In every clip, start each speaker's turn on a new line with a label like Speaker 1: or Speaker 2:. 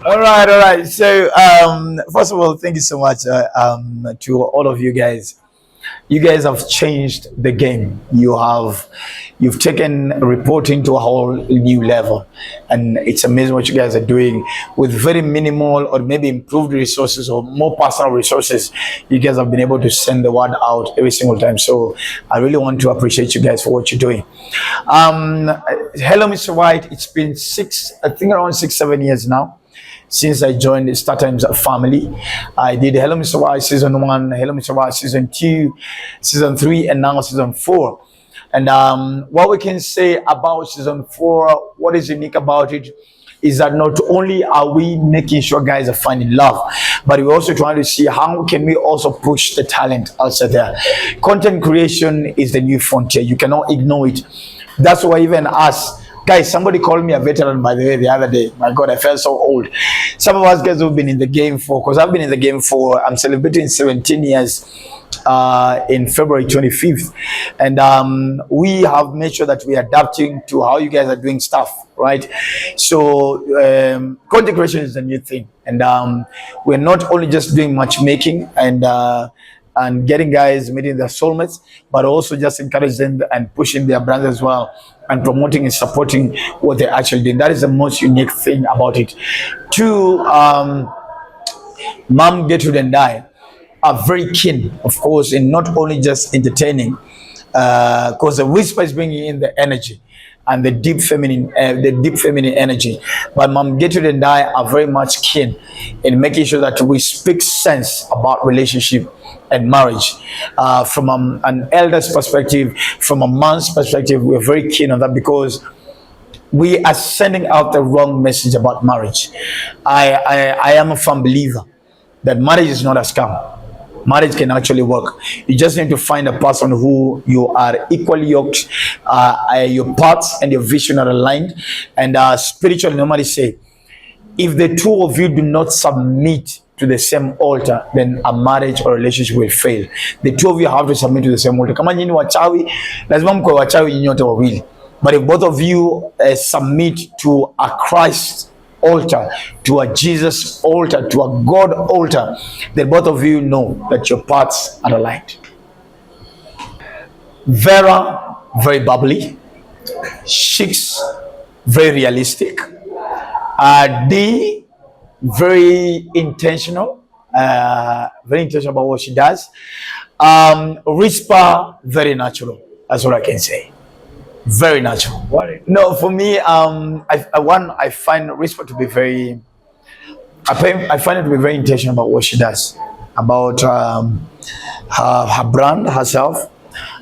Speaker 1: All right, all right. So, first of all, thank you so much to all of you guys. You guys have changed the game. You've taken reporting to a whole new level, and it's amazing what you guys are doing with very minimal or maybe improved resources or more personal resources. You guys have been able to send the word out every single time. So I really want to appreciate you guys for what you're doing. Hello, Mr. White. It's been I think around 6-7 years now since I joined the Star Times family. I did Hello Mr. Y season 1, Hello Mr. Y season 2, season 3, and now season 4. And what we can say about season 4, what is unique about it, is that not only are we making sure guys are finding love, but we're also trying to see how can we also push the talent outside there. Content creation is the new frontier. You cannot ignore it. That's why even us, guys, somebody called me a veteran, by the way, the other day. My God, I felt so old. Some of us guys who've been in the game because I've been in the game I'm celebrating 17 years in February 25th. And we have made sure that we are adapting to how you guys are doing stuff, right? So content creation is a new thing. And we're not only just doing matchmaking and getting guys meeting their soulmates, but also just encouraging them and pushing their brands as well, and promoting and supporting what they're actually doing. That is the most unique thing about it. Two, Mom, Gertrude, and I are very keen, of course, in not only just entertaining, because the Risper is bringing in the energy and the deep feminine energy. But Mom, Gertrude, and I are very much keen in making sure that we speak sense about relationship and marriage from an elder's perspective, from a man's perspective. We're very keen on that because we are sending out the wrong message about marriage. I am a firm believer that marriage is not a scam. Marriage can actually work. You just need to find a person who you are equally yoked, your paths and your vision are aligned. And spiritually, normally say, if the two of you do not submit to the same altar, then a marriage or relationship will fail. The two of you have to submit to the same altar. Kama nyinyi wachawi, lazima mko wachawi nyinyi wote wawili. But if both of you submit to a Christ altar, to a Jesus altar, to a God altar, then both of you know that your paths are aligned. Vera, very bubbly. Shix, very realistic. D, very intentional about what she does. Risper, very natural. That's what I can say. Very natural. No, for me, I find Risper to be very. I find it to be very intentional about what she does, about her brand, herself,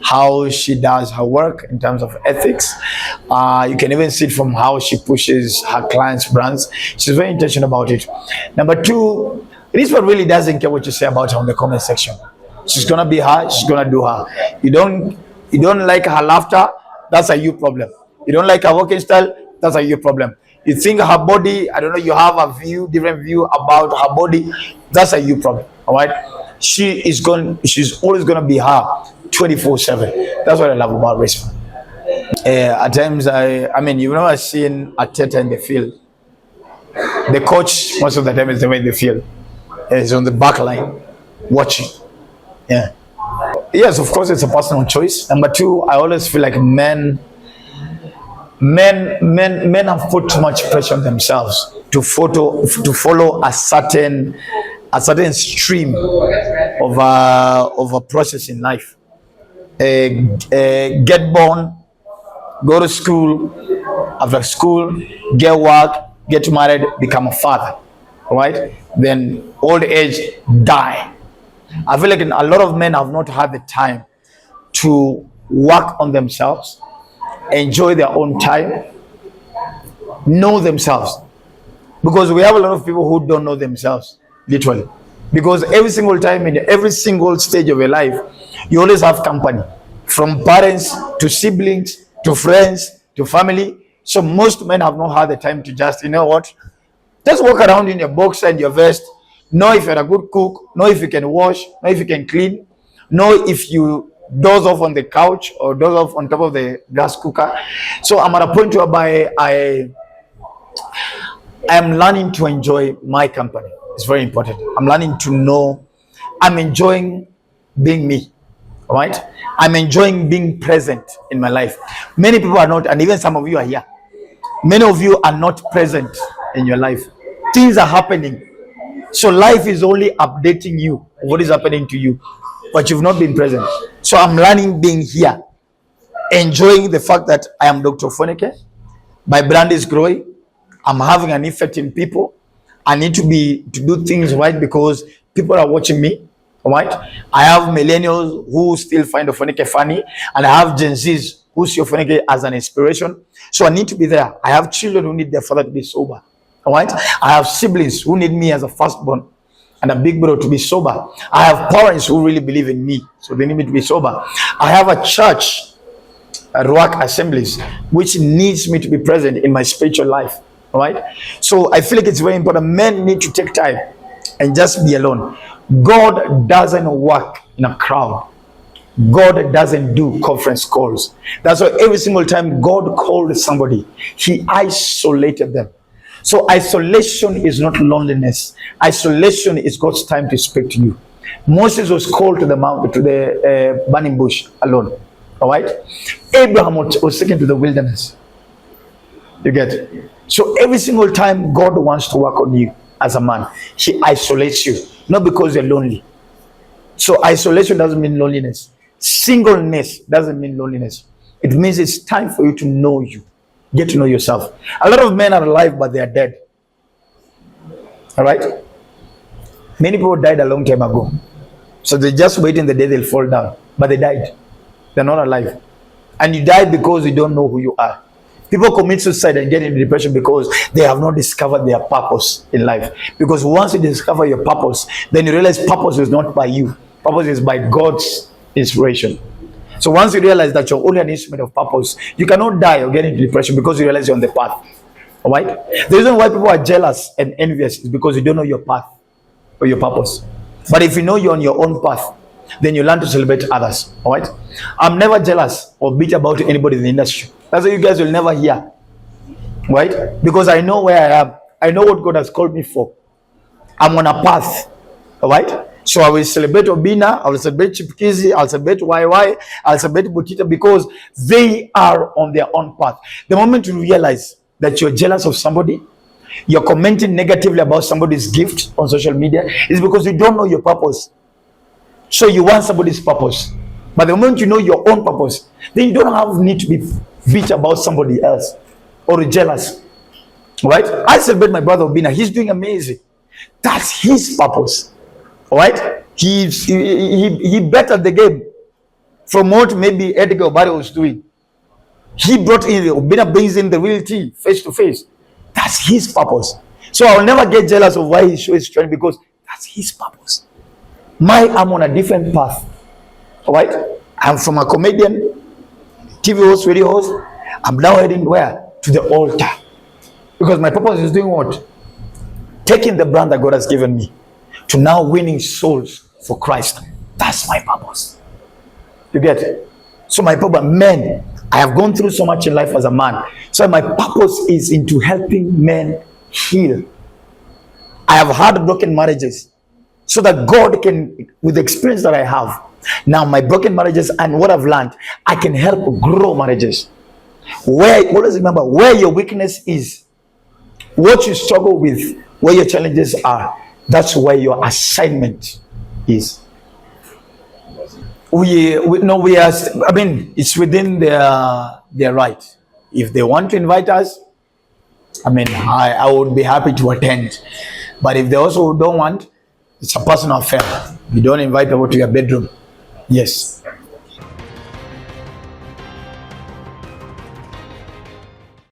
Speaker 1: how she does her work in terms of ethics. You can even see it from how she pushes her clients' brands. She's very intentional about it. Number two, Risper really doesn't care what you say about her in the comment section. She's gonna be her. She's gonna do her. You don't like her laughter. That's a you problem. You don't like her walking style. That's a you problem. You think her body, I don't know, you have a different view about her body. That's a you problem. All right. She's always gonna be her 24/7. That's what I love about Risper. At times, I mean, you've never seen Ateta in the field. The coach, most of the time, is never in the field. He's on the back line, watching. Yeah. Yes, of course, it's a personal choice. Number two, I always feel like men have put too much pressure on themselves to follow a certain stream of a process in life. Get born, go to school, after school, get work, get married, become a father, right? Then old age, die. I feel like a lot of men have not had the time to work on themselves, enjoy their own time, know themselves. Because we have a lot of people who don't know themselves, literally. Because every single time in every single stage of your life, you always have company, from parents to siblings to friends to family. So most men have not had the time to just, you know what, just walk around in your boxer and your vest, know if you're a good cook, know if you can wash, know if you can clean, know if you doze off on the couch or doze off on top of the gas cooker. So I'm at a point whereby I am learning to enjoy my company. It's very important. I'm learning to know I'm enjoying being me. All right? I'm enjoying being present in my life. Many people are not, and even some of you are here. Many of you are not present in your life. Things are happening. So life is only updating you what is happening to you, but you've not been present. So I'm learning being here, enjoying the fact that I am Dr. Ofweneke. My brand is growing. I'm having an effect in people. I need to do things right because people are watching me. All right. I have millennials who still find Ofweneke funny, and I have Gen Zs who see Ofweneke as an inspiration. So I need to be there. I have children who need their father to be sober. All right. I have siblings who need me as a firstborn and a big brother to be sober. I have parents who really believe in me, so they need me to be sober. I have a church, Ruach assemblies, which needs me to be present in my spiritual life. All right. So I feel like it's very important. Men need to take time and just be alone. God doesn't work in a crowd. God doesn't do conference calls. That's why every single time God called somebody, he isolated them. So isolation is not loneliness. Isolation is God's time to speak to you. Moses was called to the mountain, to the burning bush alone. All right. Abraham was taken to the wilderness. You get it? So every single time God wants to work on you as a man, he isolates you, not because you're lonely. So isolation doesn't mean loneliness. Singleness doesn't mean loneliness. It means it's time for you to know you. Get to know yourself. A lot of men are alive, but they are dead. All right? Many people died a long time ago. So they're just waiting the day they'll fall down. But they died. They're not alive. And you die because you don't know who you are. People commit suicide and get into depression because they have not discovered their purpose in life. Because once you discover your purpose, then you realize purpose is not by you. Purpose is by God's inspiration. So once you realize that you're only an instrument of purpose, you cannot die or get into depression because you realize you're on the path. All right? The reason why people are jealous and envious is because you don't know your path or your purpose. But if you know you're on your own path, then you learn to celebrate others. All right? I'm never jealous or bitter about anybody in the industry. That's why you guys will never hear. Right? Because I know where I am. I know what God has called me for. I'm on a path. All right? So I will celebrate Obina, I will celebrate Chipkizi, I'll celebrate YY, I'll celebrate Butita because they are on their own path. The moment you realize that you're jealous of somebody, you're commenting negatively about somebody's gift on social media, is because you don't know your purpose. So you want somebody's purpose. But the moment you know your own purpose, then you don't have need to be bitter about somebody else or jealous. Right? I celebrate my brother Obina. He's doing amazing. That's his purpose. All right? He bettered the game from what maybe Edgar Obari was doing. He brought in, Obina brings in the real tea face to face. That's his purpose. So I will never get jealous of why he shows strength because that's his purpose. I'm on a different path. All right? I'm from a comedian, TV host, radio host. I'm now heading where? To the altar. Because my purpose is doing what? Taking the brand that God has given me to now winning souls for Christ. That's my purpose. You get it? So my purpose, men, I have gone through so much in life as a man. So my purpose is into helping men heal. I have had broken marriages so that God can, with the experience that I have, now my broken marriages and what I've learned, I can help grow marriages. Always remember where your weakness is, what you struggle with, where your challenges are. That's where your assignment is. It's within their right. If they want to invite us, I would be happy to attend. But if they also don't want, it's a personal affair. You don't invite people to your bedroom. Yes.